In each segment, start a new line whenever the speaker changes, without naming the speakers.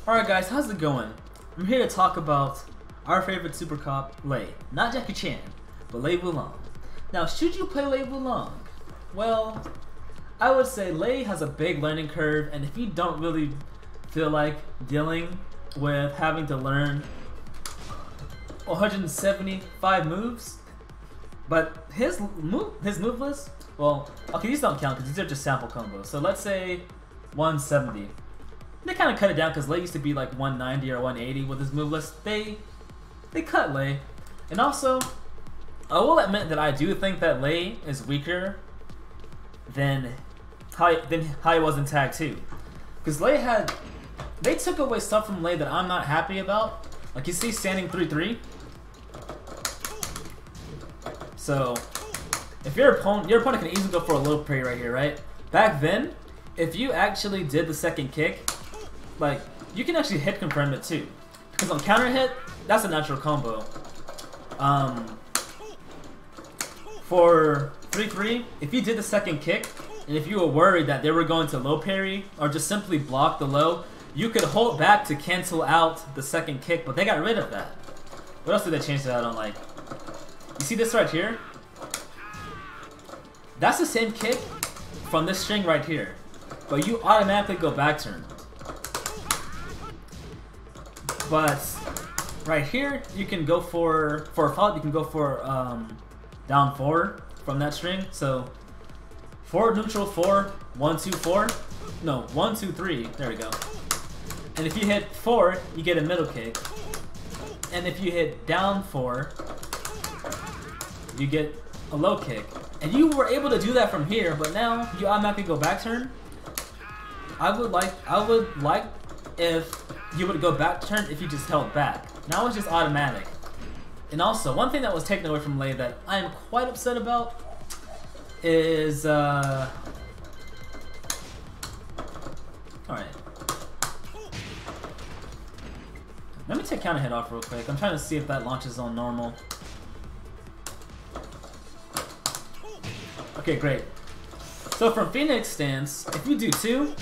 Alright guys, how's it going? I'm here to talk about our favorite super cop, Lei. Not Jackie Chan, but Lei Wulong. Now, should you play Lei Wulong? Well, I would say Lei has a big learning curve, and if you don't really feel like dealing with having to learn 175 moves, but his move list, well, okay, these don't count because these are just sample combos. So let's say 170. They kind of cut it down because Lei used to be like 190 or 180 with his move list. They cut Lei, and also I will admit that I do think that Lei is weaker than how he was in Tag 2, because they took away stuff from Lei that I'm not happy about. Like you see, standing 3-3. So if your opponent can easily go for a low parry right here, right? Back then, if you actually did the second kick, like you can actually hit confirm it too, because on counter hit, that's a natural combo. For 3-3, if you did the second kick, and if you were worried that they were going to low parry or just simply block the low, you could hold back to cancel out the second kick, but they got rid of that. What else did they change that on? Like, you see this right here? That's the same kick from this string right here, but you automatically go back turn. But right here, you can go for a follow-up, you can go for down 4 from that string. So forward neutral 4, 1 2 4, no 1 2 3. There we go. And if you hit 4, you get a middle kick. And if you hit down 4, you get a low kick. And you were able to do that from here, but now you automatically go back turn. I would like if you would go back turn if you just held back. Now it's just automatic. And also, one thing that was taken away from Lei that I am quite upset about is alright. Let me take counter hit off real quick. I'm trying to see if that launches on normal. Okay, great. So from Phoenix stance, if you do 2,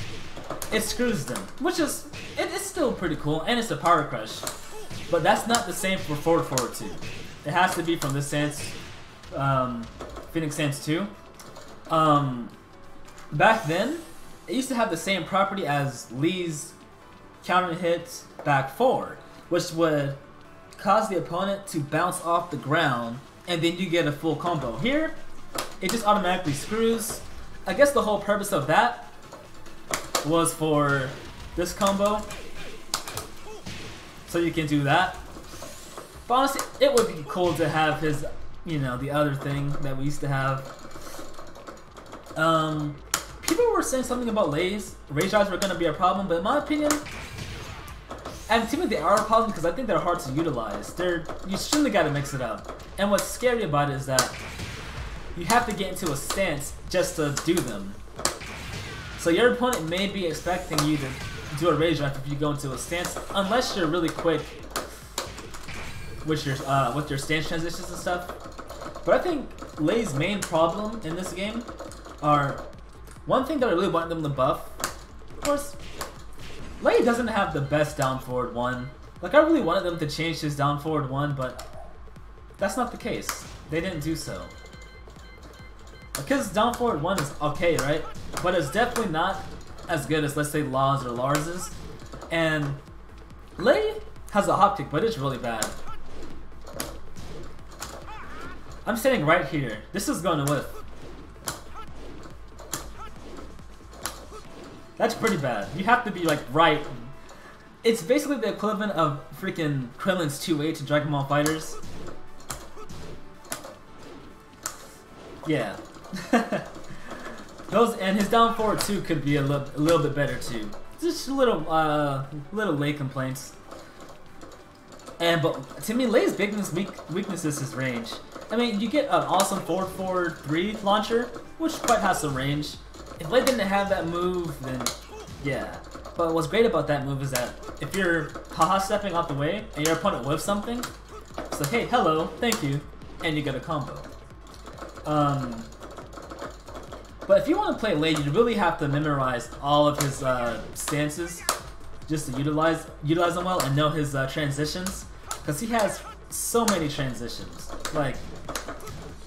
it screws them, which is it's still pretty cool, and it's a power crush. But that's not the same for forward 2. It has to be from this stance, Phoenix stance 2. Back then, it used to have the same property as Lee's counter hit back forward, which would cause the opponent to bounce off the ground, and then you get a full combo. Here, it just automatically screws. I guess the whole purpose of that was for this combo, so you can do that. But honestly, it would be cool to have his, the other thing that we used to have. People were saying something about Lei's rage drives were going to be a problem, but in my opinion, and to me they are a problem because I think they're hard to utilize. You shouldn't got to mix it up. And what's scary about it is that you have to get into a stance just to do them. So your opponent may be expecting you to do a rage drive if you go into a stance, unless you're really quick with your stance transitions and stuff. But I think Lei's main problem in this game are, one thing that I really want them to buff. Of course, Lei doesn't have the best down forward 1. Like, I really wanted them to change his down forward 1, but that's not the case. They didn't do so. Because down forward 1 is okay, right? But it's definitely not as good as, let's say, Law's or Lars's. And Lei has a hop kick, but it's really bad. I'm standing right here. This is going to whiff. That's pretty bad. You have to be like right. It's basically the equivalent of freaking Krillin's 2H in Dragon Ball Fighters. Yeah. And his down forward 2 could be a little bit better too. Just little Lei complaints. But to me, Lei's biggest weakness is his range. I mean, you get an awesome forward 3 launcher, which quite has some range. If Lei didn't have that move, then yeah. But what's great about that move is that if you're haha stepping out the way and your opponent whiffs something, it's like, hey, hello, thank you, and you get a combo. But if you want to play Lei, you really have to memorize all of his stances. just to utilize him well and know his transitions, because he has so many transitions. Like,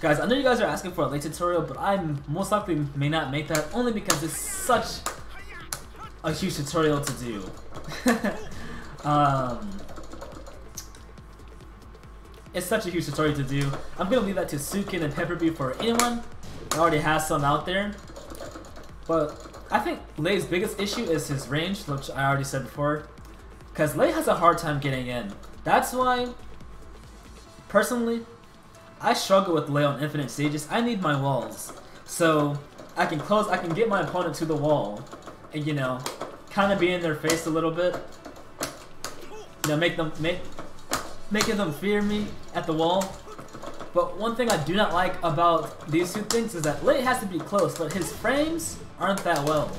guys, I know you guys are asking for a Lei tutorial, but I most likely may not make that only because it's such a huge tutorial to do. It's such a huge tutorial to do. I'm gonna leave that to Sukin and Pepperbeef for anyone that already has some out there. But I think Lei's biggest issue is his range, which I already said before. Because Lei has a hard time getting in. That's why, personally, I struggle with Lei on infinite stages. I need my walls. So I can get my opponent to the wall. And, you know, kind of be in their face a little bit. You know, making them fear me at the wall. But one thing I do not like about these two things is that Lei has to be close, but his frames aren't that well.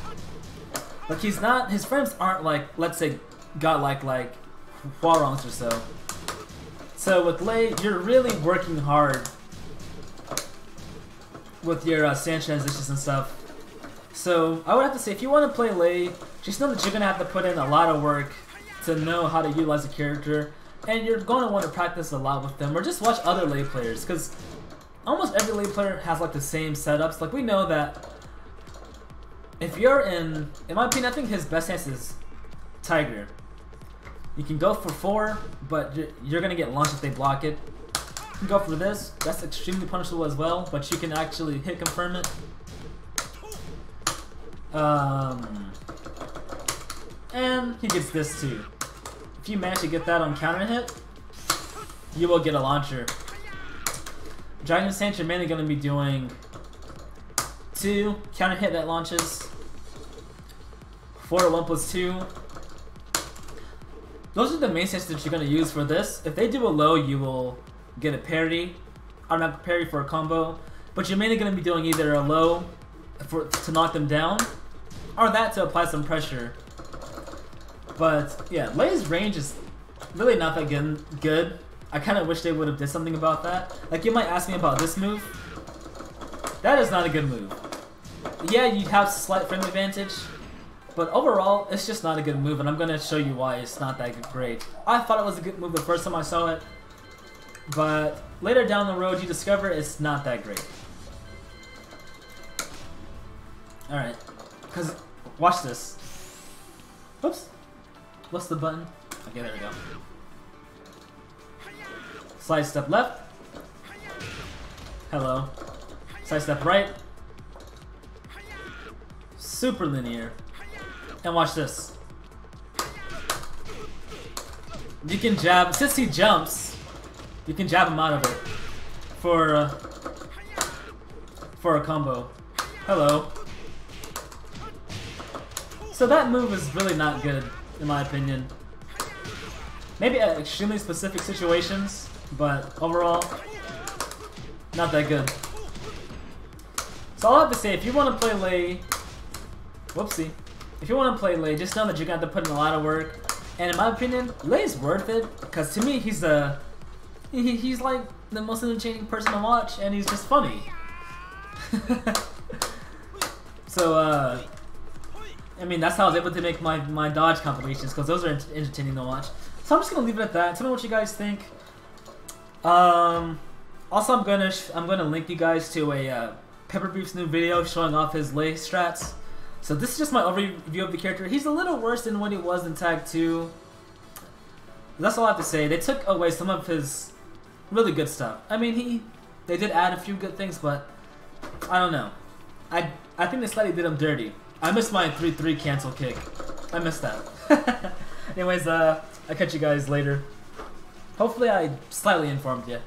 Like, his frames aren't like, let's say, godlike like Hwarong's or so. So with Lei, you're really working hard with your stand transitions and stuff. So I would have to say, if you want to play Lei, just know that you're gonna have to put in a lot of work to know how to utilize a character. And you're going to want to practice a lot with them, or just watch other Lei players, because almost every Lei player has like the same setups. Like, we know that if you're in my opinion, I think his best chance is Tiger. You can go for 4, but you're going to get launched if they block it. You can go for this. That's extremely punishable as well, but you can actually hit confirm it. And he gets this too. If you manage to get that on counter hit, you will get a launcher. Dragon Saint, you're mainly going to be doing 2 counter hit that launches, 4 to 1+2. Those are the main stats that you're going to use for this. If they do a low, you will get a parry, automatic parry for a combo, but you're mainly going to be doing either a low to knock them down, or that to apply some pressure. But yeah, Lei's range is really not that good. I kind of wish they would have did something about that. Like, you might ask me about this move. That is not a good move. Yeah, you have slight frame advantage, but overall, it's just not a good move, and I'm going to show you why it's not that great. I thought it was a good move the first time I saw it, but later down the road, you discover it's not that great. Alright, because watch this. Oops. What's the button? Okay, there we go. Slide step left. Hello. Side step right. Super linear. And watch this. You can jab, since he jumps, you can jab him out of it for a combo. Hello. So that move is really not good, in my opinion. Maybe at extremely specific situations, but overall, not that good. So all I have to say, if you want to play Lei, whoopsie. If you want to play Lei, just know that you're going to have to put in a lot of work. And in my opinion, Lei's worth it, because to me, he's like the most entertaining person to watch, and he's just funny. So, I mean, that's how I was able to make my dodge compilations, because those are entertaining to watch. So I'm just gonna leave it at that. Tell me what you guys think. Also, I'm gonna link you guys to a Pepperbeef's new video showing off his Lei strats. So this is just my overview of the character. He's a little worse than what he was in Tag 2. That's all I have to say. They took away some of his really good stuff. I mean, they did add a few good things, but I don't know. I think they slightly did him dirty. I missed my 3-3 cancel kick. I missed that. Anyways, I'll catch you guys later. Hopefully I slightly informed you.